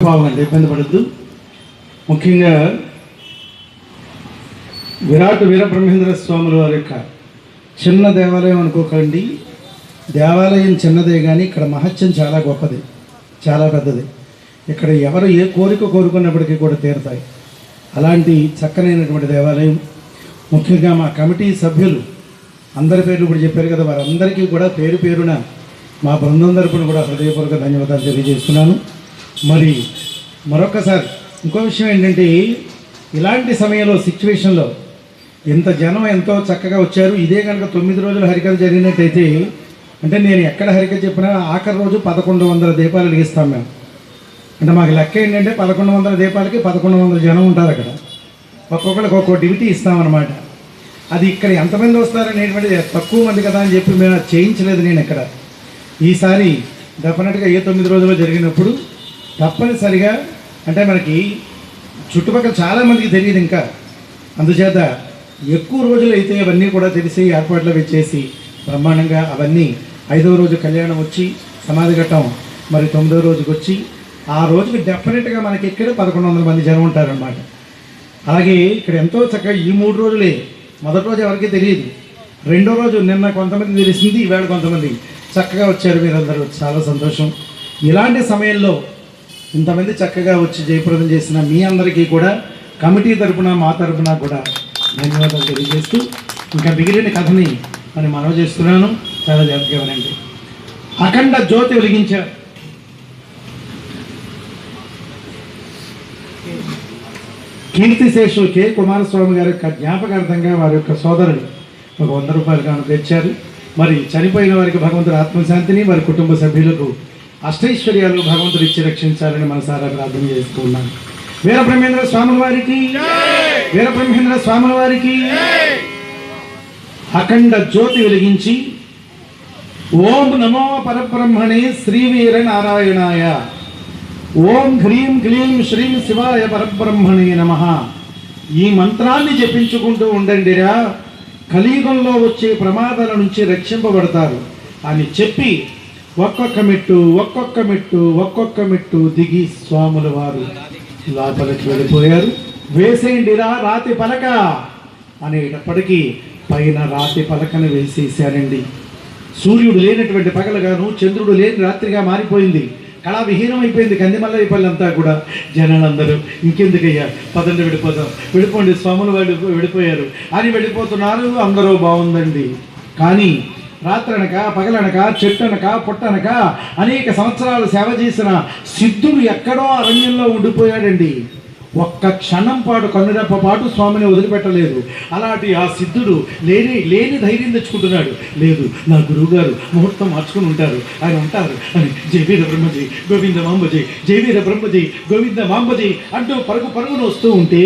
పావుగంట ఇబ్బంది పడద్దు. ముఖ్యంగా విరాట్ వీరబ్రహ్మేంద్ర స్వాముల వారి యొక్క చిన్న దేవాలయం అనుకోకండి. దేవాలయం చిన్నదే కానీ ఇక్కడ మహత్యం చాలా గొప్పది, చాలా పెద్దది. ఇక్కడ ఎవరు ఏ కోరిక కోరుకున్నప్పటికీ కూడా తీరుతాయి. అలాంటి చక్కనైనటువంటి దేవాలయం. ముఖ్యంగా మా కమిటీ సభ్యులు అందరి పేర్లు ఇప్పుడు చెప్పారు కదా, వారందరికీ కూడా పేరు పేరున మా బృందం తరపున కూడా హృదయపూర్వక ధన్యవాదాలు తెలియజేస్తున్నాను. మరి మరొకసారి ఇంకో విషయం ఏంటంటే, ఇలాంటి సమయంలో సిచ్యువేషన్లో ఇంత జనం ఎంతో చక్కగా వచ్చారు. ఇదే కనుక 9 రోజులు హరికథ జరిగినట్టయితే, అంటే నేను ఎక్కడ హరికథ చెప్పినా ఆఖరి రోజు 1100 దీపాలు వెలిగిస్తాం మేము. అంటే మాకు లెక్క ఏంటంటే 1100 దీపాలకి 1100 జనం ఉంటారు అక్కడ. ఒక్కొక్కరికి ఒక్కొక్క డ్యూటీ ఇస్తామన్నమాట. అది ఇక్కడ ఎంతమంది వస్తారనేటువంటి తక్కువ మంది కదా అని చెప్పి మేము చేయించలేదు నేను ఎక్కడ. ఈసారి డెఫినెట్గా ఏ 9 రోజుల్లో జరిగినప్పుడు తప్పనిసరిగా, అంటే మనకి చుట్టుపక్కల చాలామందికి తెలియదు ఇంకా, అందుచేత ఎక్కువ రోజులు అయితే అవన్నీ కూడా తెలిసి ఏర్పాట్లు చేసి బ్రహ్మాండంగా అవన్నీ 5వ రోజు కళ్యాణం వచ్చి సమాధి ఘట్టం మరి 9వ రోజుకి వచ్చి ఆ రోజుకి డెఫినెట్గా మనకి ఇక్కడ 1100 మంది జనం ఉంటారనమాట. అలాగే ఇక్కడ ఎంతో చక్కగా ఈ 3 రోజులే. మొదటి రోజు ఎవరికీ తెలియదు, రెండో రోజు నిన్న కొంతమంది తెలిసింది, ఈవేళ కొంతమంది చక్కగా వచ్చారు. మీరందరూ చాలా సంతోషం. ఇలాంటి సమయంలో ఇంతమంది చక్కగా వచ్చి జయప్రదం చేసిన మీ అందరికీ కూడా కమిటీ తరపున మా తరపున కూడా ధన్యవాదాలు తెలియజేస్తూ, ఇంకా మిగిలిన కథని అని మనవి చేస్తున్నాను. చాలా జాగ్రత్తగా వినండి. అఖండ జ్యోతి వెలిగించారు. కీర్తిశేషులు కె కుమారస్వామి గారి యొక్క జ్ఞాపకార్థంగా వారి యొక్క సోదరులు ఒక 100 రూపాయలు కానుక తెచ్చారు. మరి చనిపోయిన వారికి భగవంతుడు ఆత్మశాంతిని, వారి కుటుంబ సభ్యులకు అష్టైశ్వర్యాలు భగవంతుడు ఇచ్చి రక్షించాలని మనసారా ప్రార్థన చేస్తున్నాను. వీరబ్రహ్మేంద్ర స్వాముల వారికి, వీరబ్రహ్మేంద్ర స్వాముల వారికి అఖండ జ్యోతి వెలిగించి ఓం నమో పరబ్రహ్మణే శ్రీవీర నారాయణాయ, ఓం హ్రీం క్లీం శ్రీం శివాయ పరబ్రహ్మణే నమః, ఈ మంత్రాన్ని జపించుకుంటూ ఉండండిరా, కలియుగంలో వచ్చే ప్రమాదాల నుంచి రక్షింపబడతారు అని చెప్పి ఒక్కొక్క మెట్టు దిగి స్వాముల వారు లోపలికి వెళ్ళిపోయారు. వేసేయండిరా రాతి పలక అనేటప్పటికీ పైన రాతి పలకను వేసేసారండి. సూర్యుడు లేనటువంటి పగలగాను, చంద్రుడు లేని రాత్రిగా మారిపోయింది. కళా విహీనం అయిపోయింది కందిమల్లైపల్లంతా కూడా. జనాలందరూ ఇంకెందుకయ్యా, పదండి వెళ్ళిపోతాం, వెళ్ళిపోండి స్వాములు వాళ్ళు వెళ్ళిపోయారు అని వెళ్ళిపోతున్నారు. అందరూ బాగుందండి. కానీ రాత్రనక పగలనక చెట్టనక పుట్టనక అనేక సంవత్సరాలు సేవ చేసిన సిద్ధుడు ఎక్కడో అరణ్యంలో ఉండిపోయాడండి. ఒక్క క్షణం పాటు కన్నురెప్ప పాటు స్వామిని వదిలిపెట్టలేదు. అలాంటి ఆ సిద్ధుడు లేని ధైర్యం తెచ్చుకుంటున్నాడు. లేదు, నా గురువుగారు ముహూర్తం మార్చుకుని ఉంటారు, ఆయన ఉంటారు అని జయవీర బ్రహ్మజీ గోవింద మాంబజీ, జయవీర బ్రహ్మజీ గోవింద మాంబజీ అంటూ పరుగును వస్తూ ఉంటే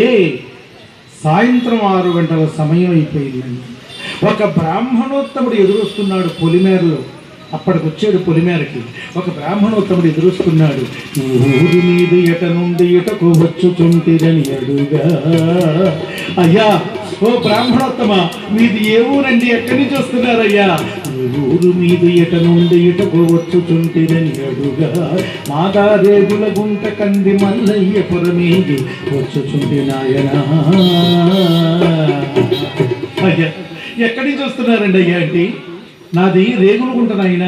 సాయంత్రం 6 గంటల సమయం అయిపోయిందండి. ఒక బ్రాహ్మణోత్తముడు ఎదురొస్తున్నాడు పొలిమేరలో. అప్పటికొచ్చాడు పొలిమేరకి. ఒక బ్రాహ్మణోత్తముడు ఎదురొస్తున్నాడు. ఊరి మీద ఎట నుండి ఎటకు వచ్చుచుంటిదని అడుగా, అయ్యా ఓ బ్రాహ్మణోత్తమ, మీది ఏ ఊరండి, ఎక్కడి నుంచి వస్తున్నారయ్యా? ఊరు మీద ఎట నుండి ఎటకు వచ్చుచుంటిదని అడుగా, మాదారేగుల గుంట కంది మల్లయ్య పురమీది వచ్చుచుంటి నాయనా. అయ్యా ఎక్కడి నుంచి వస్తున్నారండి అయ్యా అంటే, నాది రేగులగుంటనైన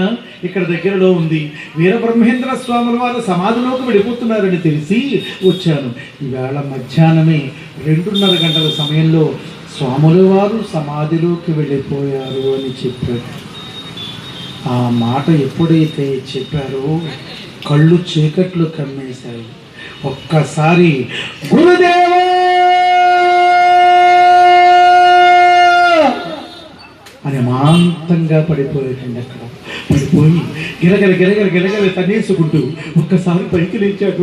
ఇక్కడ దగ్గరలో ఉంది, వీరబ్రహ్మేంద్ర స్వాముల వారు సమాధిలోకి వెళ్ళిపోతున్నారని తెలిసి వచ్చాను. ఈవేళ మధ్యాహ్నమే 2:30 గంటల సమయంలో స్వాముల వారు సమాధిలోకి వెళ్ళిపోయారు అని చెప్పారు. ఆ మాట ఎప్పుడైతే చెప్పారో కళ్ళు చీకట్లు కమ్మేశాయి. ఒక్కసారి గురుదేవా అని మాంతంగా పడిపోయాడండి. అక్కడ పడిపోయి గిరగల తనేసుకుంటూ ఒక్కసారి పైకి లేచాడు.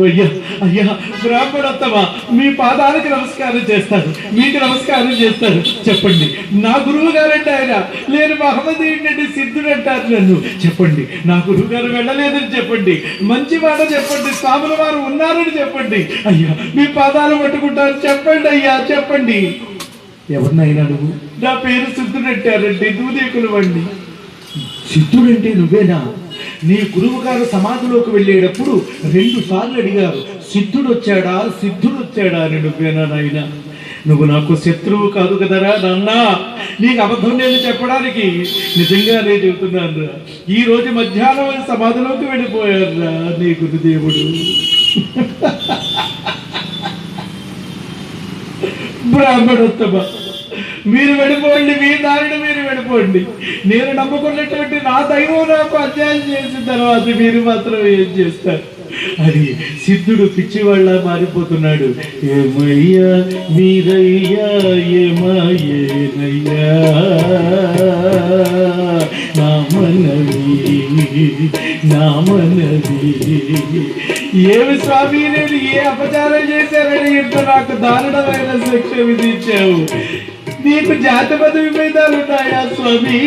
అయ్యా బ్రాహ్మణోత్తమ, మీ పాదాలకు నమస్కారం చేస్తారు, మీకు నమస్కారం చేస్తారు. చెప్పండి, నా గురువు గారంటే ఆయన, నేను మహమ్మదీయుడంటే సిద్ధుడు అంటారు నన్ను. చెప్పండి, నా గురువు గారు వెళ్ళలేదని చెప్పండి, మంచి మాట చెప్పండి, స్వాముల వారు ఉన్నారని చెప్పండి. అయ్యా మీ పాదాలు పట్టుకుంటారు, చెప్పండి అయ్యా చెప్పండి. ఎవరినైనా నువ్వు? నా పేరు సిద్ధుడంటారండి, దూదేకులు వండి. సిద్ధుడంటే నువ్వేనా? నీ గురువు గారు సమాధిలోకి వెళ్ళేటప్పుడు 2 సార్లు అడిగారు, సిద్ధుడు వచ్చాడా అని నువ్వేనా నాయన? నువ్వు నాకు శత్రువు కాదు కదరా నాన్న. నీకు అబద్ధం నేను చెప్పడానికి నిజంగానే చెబుతున్నాను రా. ఈ రోజు మధ్యాహ్నం సమాధిలోకి వెళ్ళిపోయారా నీ గురుదేవుడు. బ్రాహ్మణోత్తమ, మీరు వెళ్ళిపోండి, మీ దారిని మీరు వెళ్ళిపోండి. నేను నమ్ముకున్నటువంటి నా దైవం నాకు అన్యాయం చేసిన తర్వాత మీరు మాత్రం ఏం చేస్తారు అని సిద్ధుడు పిచ్చివాళ్ళ మారిపోతున్నాడు. ఏమయ్యా మీరయ్యా ఏమయ్యేనయ్యా నా మనవి ఏమి స్వామి, నేను ఏ అపచారం చేశానని ఇంత నాకు దారుణమైన శిక్ష విధించావు. నీకు జాతి పదవి విభేదాలున్నాయా స్వామి?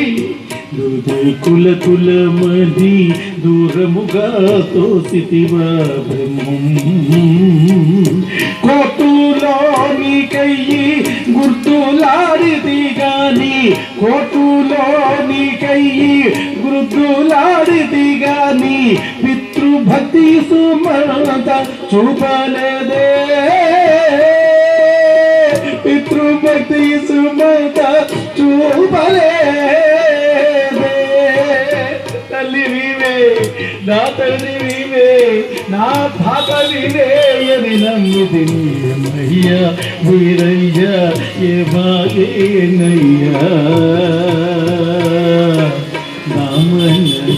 కులమది దూరముగా తోసితివా బ్రహ్మం. కోటులో నీకయ్యి గుర్తులాడితి గాని, కోటులో నీకయ్యి గుర్తులాడితి గాని, పితృభక్తి సుమత చూపలేదే, పితృభక్తి సుమత చూపలేదే. తల్లి నీవే, నా తల్లి నీవే, నా ధాత నీవే అని నమ్మిది నీమయ్యా వీరయ్యా ఏమాయేనయ్యా నామన్నది.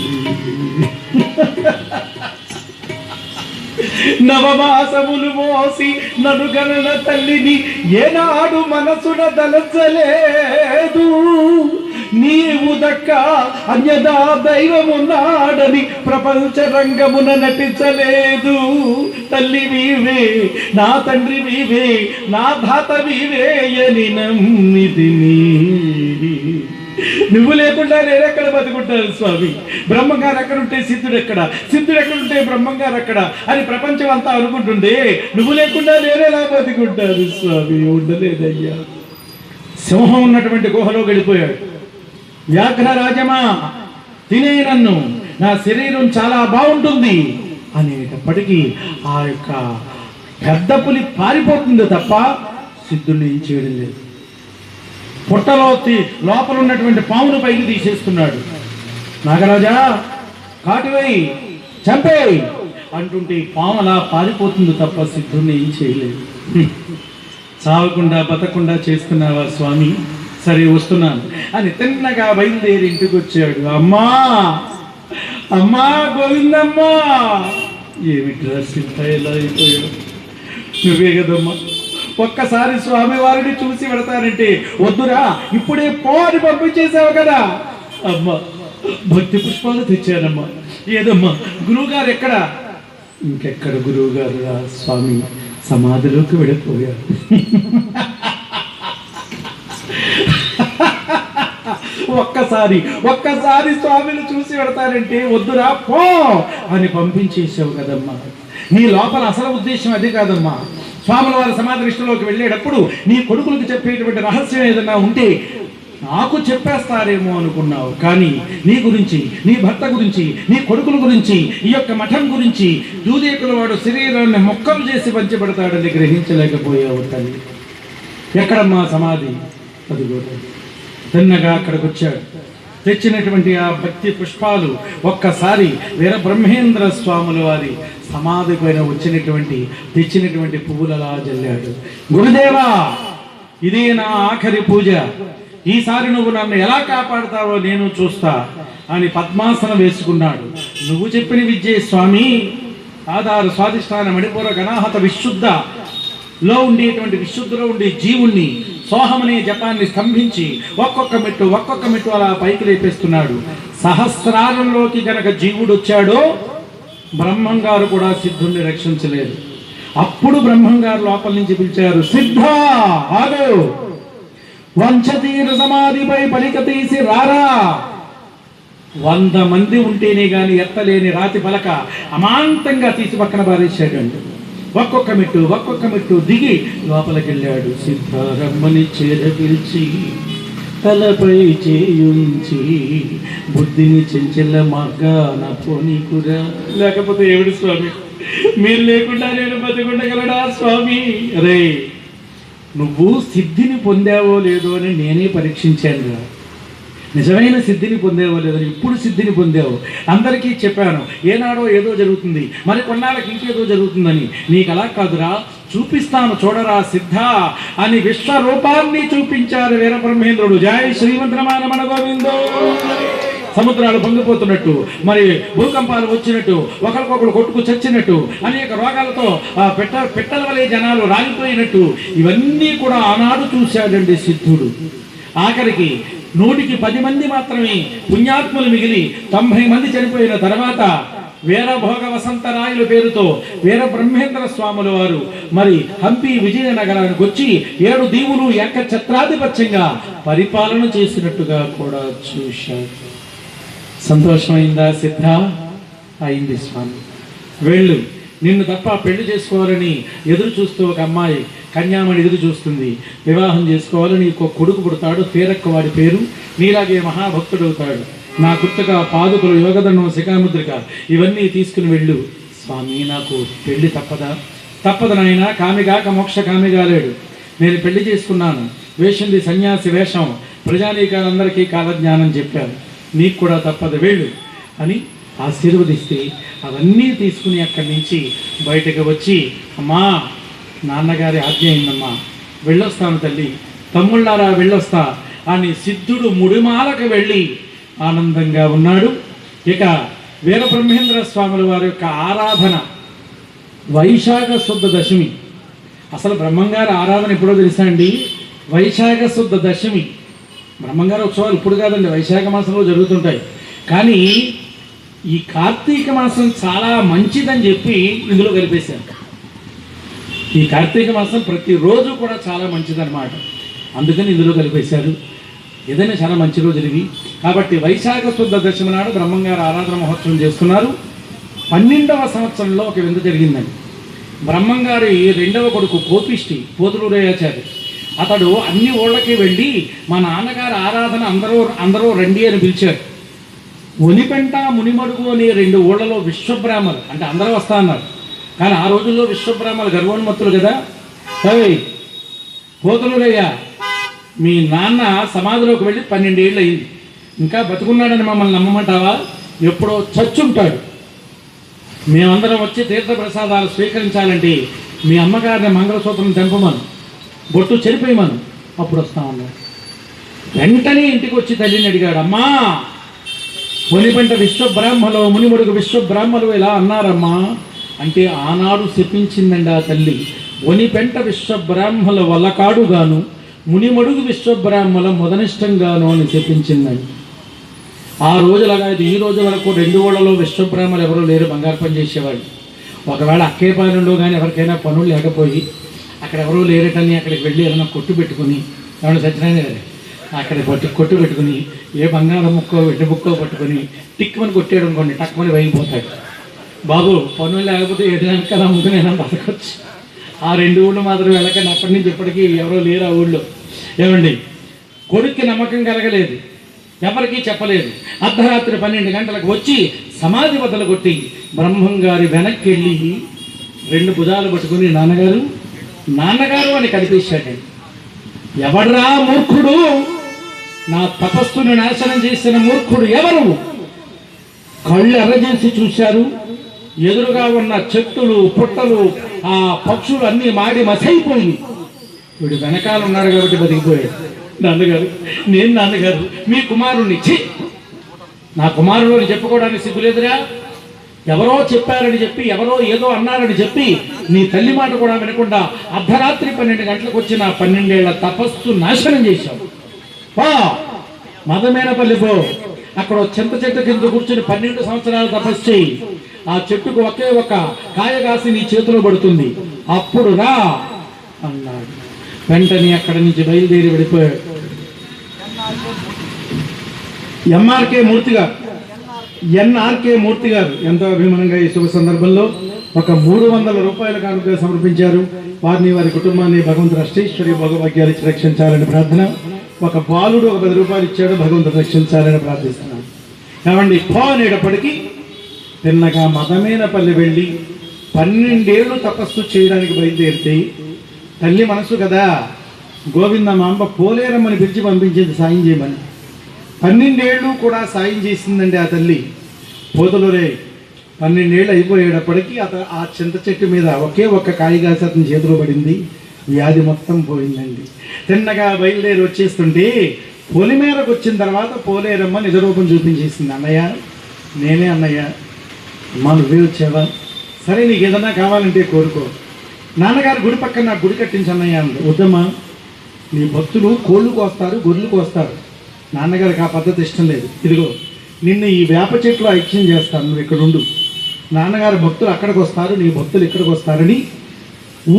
నవమాసములు మోసి ననుగనన తల్లిని ఏనాడు మనసున దలచలేదు. నీవు దక్క అన్యదా దైవమున్నాడని ప్రపంచ రంగమున నటించలేదు. తల్లి వీవే, నా తండ్రి వీవే, నా ధాత వీవే అని నమ్మితిని. నువ్వు లేకుండా నేనెక్కడ బతుకుంటాను స్వామి? బ్రహ్మంగారు ఎక్కడుంటే సిద్ధుడు ఎక్కడ, సిద్ధుడు ఎక్కడుంటే బ్రహ్మంగారు ఎక్కడ అని ప్రపంచం అంతా అనుకుంటుండే. నువ్వు లేకుండా నేనేలా బతుకుంటాను స్వామి? ఉండలేదయ్యా. సింహం ఉన్నటువంటి గుహలో గడిపోయాడు. వ్యాఘ్ర రాజమా తినే నన్ను, నా శరీరం చాలా బాగుంటుంది అనేటప్పటికీ ఆ యొక్క పెద్ద పులి పారిపోతుంది తప్ప సిద్ధుడిని ఏం చేయడం లేదు. పుట్టలో లోపల ఉన్నటువంటి పామును పైకి తీసేస్తున్నాడు. నాగరాజా కాటివేయి, చంపేయి అంటుంటే పాము అలా పారిపోతుంది తప్ప సిద్ధుడిని ఏం చేయలేదు. చావకుండా బతకుండా చేస్తున్నావా స్వామి? సరే వస్తున్నాను అని తిన్నగా బయలుదేరి ఇంటికి వచ్చాడు. అమ్మా అమ్మా గోవిందమ్మా, ఏమిట్రా సిద్ధ ఎలా అయిపోయావు? నువ్వే కదమ్మా ఒక్కసారి స్వామి వారిని చూసి పెడతానంటే వద్దురా ఇప్పుడే పో అని పంపించేసావు కదా. అమ్మా భక్తి పుష్పాలు తెచ్చానమ్మా. ఏదమ్మా గురువుగారు ఎక్కడ? ఇంకెక్కడ గురువుగారు రా స్వామి, సమాధిలోకి వెళ్ళిపోయారు. ఒక్కసారి స్వామిని చూసి పెడతానంటే వద్దురా పో అని పంపించేసావు కదమ్మా. నీ లోపల అసలు ఉద్దేశం అది కాదమ్మా. స్వాముల వారి సమాధి దృష్టిలోకి వెళ్ళేటప్పుడు నీ కొడుకులకు చెప్పేటువంటి రహస్యం ఏదన్నా ఉంటే నాకు చెప్పేస్తారేమో అనుకున్నావు. కానీ నీ గురించి, నీ భర్త గురించి, నీ కొడుకుల గురించి, ఈ యొక్క మఠం గురించి దూదేకుల వాడు శరీరాన్ని మొక్కలు చేసి పంచబడతాడని గ్రహించలేకపోయావు తల్లి. ఎక్కడమ్మా సమాధి? అదిగో తిన్నగా అక్కడికి వచ్చాడు. తెచ్చినటువంటి ఆ భక్తి పుష్పాలు ఒక్కసారి వీర బ్రహ్మేంద్ర స్వాముల వారి సమాధి పైన తెచ్చినటువంటి పువ్వులలా జల్లాడు. గురుదేవా, ఇదే నా ఆఖరి పూజ. ఈసారి నువ్వు నన్ను ఎలా కాపాడుతావో నేను చూస్తా అని పద్మాసనం వేసుకున్నాడు. నువ్వు చెప్పిన విద్యే స్వామి. ఆధార స్వాధిష్టాన మణిపూర గణాహత విశుద్ధలో ఉండేటువంటి విశుద్ధిలో ఉండే జీవుణ్ణి సోహమనే జపాన్ని స్తంభించి ఒక్కొక్క మెట్టు అలా పైకి లేపేస్తున్నాడు. సహస్రారంలోకి గనక జీవుడు వచ్చాడో బ్రహ్మంగారు కూడా సిద్ధుణ్ణి రక్షించలేదు. అప్పుడు బ్రహ్మంగారు లోపల నుంచి పిలిచారు, సిద్ధ ఆగు, వంచతీర సమాధిపై పలిక తీసి రారా. 100 మంది ఉంటేనే గాని ఎత్తలేని రాతి పలక అమాంతంగా తీసి పక్కన పారేశాడండి. ఒక్కొక్క మెట్టు దిగి లోపలికి వెళ్ళాడు. సిద్ధారమ్మని చేర పిలిచి తలపై చేయుంచి బుద్ధిని చెంచెల మార్గాన పోనీకురా. లేకపోతే ఏమిటి స్వామి, మీరు లేకుండా నేను బతికుండగలడా స్వామి? రే, నువ్వు సిద్ధిని పొందావో లేదో అని నేనే పరీక్షించాను రా. నిజమైన సిద్ధిని పొందేవో లేదో, ఇప్పుడు సిద్ధిని పొందావు. అందరికీ చెప్పాను ఏనాడో ఏదో జరుగుతుంది, మరి కొన్నాళ్ళకి ఇంకేదో జరుగుతుందని. నీకు అలా కాదురా, చూపిస్తాను చూడరా సిద్ధ అని విశ్వరూపాన్ని చూపించారు వీరబ్రహ్మేంద్రుడు. జై శ్రీమంతరమాన గోవిందో. సముద్రాలు పొంగిపోతున్నట్టు, మరి భూకంపాలు వచ్చినట్టు, ఒకరికొకరు కొట్టుకు చచ్చినట్టు, అనేక రోగాలతో పెట్టల వలె జనాలు రాలిపోయినట్టు, ఇవన్నీ కూడా ఆనాడు చూశాడండి సిద్ధుడు. ఆఖరికి 100కి 10 మంది మాత్రమే పుణ్యాత్ములు మిగిలి 90 మంది చనిపోయిన తర్వాత వీరభోగ వసంతరాయుల పేరుతో వీరబ్రహ్మేంద్ర స్వాముల వారు మరి హంపి విజయనగరానికి వచ్చి 7 దీవులు ఏకఛత్రాధిపత్యంగా పరిపాలన చేసినట్టుగా కూడా చూశారు. సంతోషమైందా సిద్ధ? అయింది స్వామి. వెళ్ళు, నిన్ను తప్ప పెళ్లి చేసుకోవాలని ఎదురు చూస్తూ ఒక అమ్మాయి కన్యామణి ఎదురు చూస్తుంది. వివాహం చేసుకోవాలని ఒక కొడుకు పుడతాడు, పేరక్క వాడి పేరు. నీలాగే మహాభక్తుడు అవుతాడు. నా గుర్తుగా పాదుకులు, యోగదండం, శిఖాముద్రిక ఇవన్నీ తీసుకుని వెళ్ళు. స్వామి, నాకు పెళ్లి తప్పదా? తప్పదు నాయన, కామిగాక మోక్ష కామిగా లేడు. నేను పెళ్లి చేసుకున్నాను, వేషింది సన్యాసి వేషం, ప్రజానీకాలందరికీ కాలజ్ఞానం చెప్పాను, నీకు కూడా తప్పదు, వెళ్ళు అని ఆశీర్వదిస్తే అవన్నీ తీసుకుని అక్కడి నుంచి బయటకు వచ్చి, అమ్మా నాన్నగారి ఆజ్ఞ అయిందమ్మా, వెళ్ళొస్తాను తల్లి, తమ్ముళ్ళారా వెళ్ళొస్తా అని సిద్ధుడు ముడిమాలకు వెళ్ళి ఆనందంగా ఉన్నాడు. ఇక వీరబ్రహ్మేంద్ర స్వాముల వారి యొక్క ఆరాధన వైశాఖ శుద్ధ దశమి. అసలు బ్రహ్మంగారి ఆరాధన ఎప్పుడో తెలుసా అండి? వైశాఖ శుద్ధ దశమి. బ్రహ్మంగారి ఉత్సవాలు ఇప్పుడు కాదండి, వైశాఖ మాసంలో జరుగుతుంటాయి. కానీ ఈ కార్తీక మాసం చాలా మంచిదని చెప్పి ఇందులో కలిపేశారు. ఈ కార్తీక మాసం ప్రతిరోజు కూడా చాలా మంచిదన్నమాట, అందుకని ఇందులో కలిపేశారు. ఏదైనా చాలా మంచి రోజులు ఇవి. కాబట్టి వైశాఖ శుద్ధ దశమి నాడు బ్రహ్మంగారు ఆరాధన మహోత్సవం చేస్తున్నారు. 12వ సంవత్సరంలో ఒక వింత జరిగిందండి. బ్రహ్మంగారి 2వ కొడుకు కోపిష్టి, పోతులూరయాచార్య, అతడు అన్ని ఊళ్ళకి వెళ్ళి మా నాన్నగారి ఆరాధన అందరూ రండి అని పిలిచారు. ఒనిపెంట మునిమడుగు అనే 2 ఊళ్ళలో విశ్వబ్రాహ్మలు, అంటే అందరూ వస్తా అన్నారు. కానీ ఆ రోజుల్లో విశ్వబ్రాహ్మలు గర్వోన్మత్తులు కదా. పోతులూరయ్య, మీ నాన్న సమాధిలోకి వెళ్ళి 12 ఏళ్ళు అయింది, ఇంకా బతుకున్నాడని మమ్మల్ని నమ్మమంటావా? ఎప్పుడో చచ్చుంటాడు. మేమందరం వచ్చి తీర్థప్రసాదాలు స్వీకరించాలంటే మీ అమ్మగారిని మంగళసూత్రం తెంపమను, బొట్టు చెరిపోయమను, అప్పుడు వస్తామన్నాడు. వెంటనే ఇంటికి వచ్చి తల్లిని అడిగాడు, అమ్మా ఒనిపెంట విశ్వబ్రాహ్మలు, మునిముడుగు విశ్వబ్రాహ్మలు ఇలా అన్నారమ్మా అంటే ఆనాడు శపించిందండి ఆ తల్లి. ఒనిపెంట విశ్వబ్రాహ్మల వల్లకాడుగాను, మునిమడుగు విశ్వబ్రాహ్మల మొదనిష్టంగాను అని శపించిందండి. ఆ రోజులాగా ఈ రోజు వరకు 2 ఊళ్ళలో విశ్వబ్రాహ్మలు ఎవరూ లేరు, బంగారు పని చేసేవాళ్ళు. ఒకవేళ అక్కేపాలెంలో కానీ ఎవరికైనా పనులు లేకపోయి అక్కడ ఎవరూ లేరటని అక్కడికి వెళ్ళి ఏదైనా కొట్టు పెట్టుకుని, ఏమన్నా సత్యనారాయణ గారు అక్కడ కొట్టు పెట్టుకుని ఏ బంగారం ముక్కో వెండి ముక్కో పట్టుకొని టిక్కుమని కొట్టేయడం కొన్ని టక్కుమని వైగిపోతాడు. బాబు పనులు లేకపోతే ఏదైనా కదా అమ్ముకునేనా బతకొచ్చు. ఆ 2 ఊళ్ళు మాత్రం వెళ్ళకండి, అప్పటి నుంచి ఇప్పటికీ ఎవరో లేరు ఆ ఊళ్ళో. ఏమండి, కొడుక్కి నమ్మకం కలగలేదు, ఎవరికీ చెప్పలేదు. అర్ధరాత్రి 12 గంటలకు వచ్చి సమాధి బద్దలు కొట్టి బ్రహ్మంగారి వెనక్కి వెళ్ళి 2 భుజాలు పట్టుకుని నాన్నగారు నాన్నగారు అని కనిపించాడు. ఎవడ్రా మూర్ఖుడు, నా తపస్సును నాశనం చేసిన మూర్ఖుడు ఎవరు? కళ్ళు ఎర్రజేసి చూశారు. ఎదురుగా ఉన్న చెట్టులు, పుట్టలు, ఆ పక్షులు అన్నీ మాడి మసైపోయి, వీడు వెనకాల ఉన్నాడు కాబట్టి బతికిపోయాడు. నాన్నగారు, నేను నాన్నగారు మీ కుమారుణ్ణి, నా కుమారుడు అని చెప్పుకోవడానికి సిగ్గులేదురా? ఎవరో చెప్పారని చెప్పి, ఎవరో ఏదో అన్నారని చెప్పి నీ తల్లి మాట కూడా వినకుండా అర్ధరాత్రి 12 గంటలకు వచ్చి నా 12 ఏళ్ల తపస్సు నాశనం చేశావు. మదమేనపల్లి పో, అక్కడ చింత చెట్టు కింద కూర్చుని 12 సంవత్సరాలు తపస్సు చేయి. ఆ చెట్టుకు ఒకే ఒక కాయ కాసి నీ చేతిలో పడుతుంది, అప్పుడు రా అన్నాడు. వెంటనే అక్కడి నుంచి బయలుదేరి వెళ్ళిపోయాడు. ఎన్ఆర్కే మూర్తి గారు ఎంతో అభిమానంగా ఈ శుభ సందర్భంలో ఒక 300 రూపాయల కానుక సమర్పించారు. వారిని, వారి కుటుంబాన్ని భగవంతుడు అష్టైశ్వర్య భోగభాగ్యాలు ఇచ్చి రక్షించాలని ప్రార్థన. ఒక బాలుడు ఒక 10 రూపాయలు ఇచ్చాడు, భగవంతుడు రక్షించాలని ప్రార్థిస్తున్నాను. కాబట్టి అనేటప్పటికీ తిన్నగా మదమేనపల్లి వెళ్ళి 12 ఏళ్ళు తపస్సు చేయడానికి బయలుదేరితే తల్లి మనసు కదా, గోవిందమాంబ పోలేరమ్మని పిలిచి పంపించేది సాయం చేయమని. 12 ఏళ్ళు కూడా సాయం చేసిందండి ఆ తల్లి. పోతలూరే 12 ఏళ్ళు అయిపోయేటప్పటికీ ఆ చింత చెట్టు మీద ఒకే ఒక్క కాయ కాసి అతని చేతిలో పడింది. వ్యాధి మొత్తం పోయిందండి. తిన్నగా బయలుదేరి వచ్చేస్తుంటే పొలిమేరకు వచ్చిన తర్వాత పోలేరమ్మ నిజరూపం చూపించేసింది. అన్నయ్య, నేనే అన్నయ్య, అమ్మా నువ్వే వచ్చావా, సరే నీకు ఏదన్నా కావాలంటే కోరుకో, నాన్నగారు గుడి పక్కన నాకు గుడి కట్టించన్నయ్య అంది. వద్దమ్మా, నీ భక్తులు కోళ్ళు కోస్తారు, గొర్రెలు కోస్తారు, నాన్నగారికి ఆ పద్ధతి ఇష్టం లేదు. ఇదిగో నిన్ను ఈ వేప చెట్లు ఐక్యం చేస్తాను, నువ్వు ఇక్కడ ఉండు, నాన్నగారు భక్తులు అక్కడికి వస్తారు, నీ భక్తులు ఇక్కడికి వస్తారని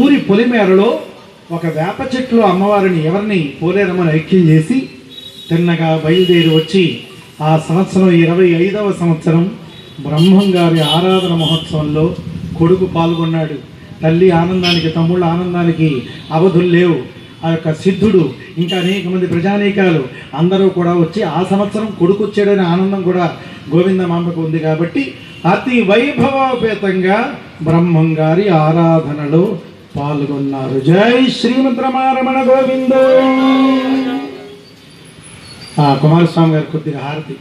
ఊరి పొలిమేరలో ఒక వేప చెట్లు అమ్మవారిని ఎవరిని పోలేరమ్మని ఐక్యం చేసి తిన్నగా బయలుదేరి వచ్చి ఆ సంవత్సరం 25వ సంవత్సరం బ్రహ్మంగారి ఆరాధన మహోత్సవంలో కొడుకు పాల్గొన్నాడు. తల్లి ఆనందానికి, తమ్ముళ్ళ ఆనందానికి అవధులు లేవు. ఆ యొక్క సిద్ధుడు ఇంకా అనేక మంది ప్రజానీకాలు అందరూ కూడా వచ్చి ఆ సంవత్సరం కొడుకు వచ్చాడనే ఆనందం కూడా గోవిందమాంబకు ఉంది. కాబట్టి అతి వైభవోపేతంగా బ్రహ్మంగారి ఆరాధనలో పాల్గొన్నారు. జై శ్రీమద్రమారమణ గోవిందో. కుమారస్వామి గారు కొద్దిగా హారతి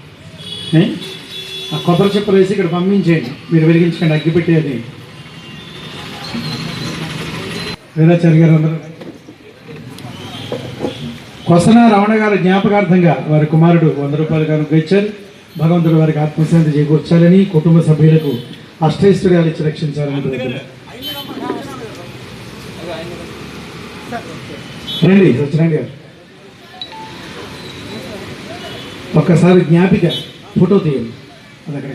ఆ కొబ్బరి చెప్పులు వేసి ఇక్కడ పంపించేయండి, మీరు వెలిగించకండి, అగ్గి పెట్టేది. వీరాచారి గారు అందరూ కొసన రమణ గారి జ్ఞాపకార్థంగా వారి కుమారుడు 100 రూపాయలు గారు ఇచ్చారు. భగవంతుడు వారికి ఆత్మశాంతి చేకూర్చాలని, కుటుంబ సభ్యులకు అష్టైశ్వర్యాలు ఇచ్చి రక్షించాలని. రండి సత్యనారాయణ గారు, ఒక్కసారి జ్ఞాపిక ఫోటో తీయండి. అది అక్కడ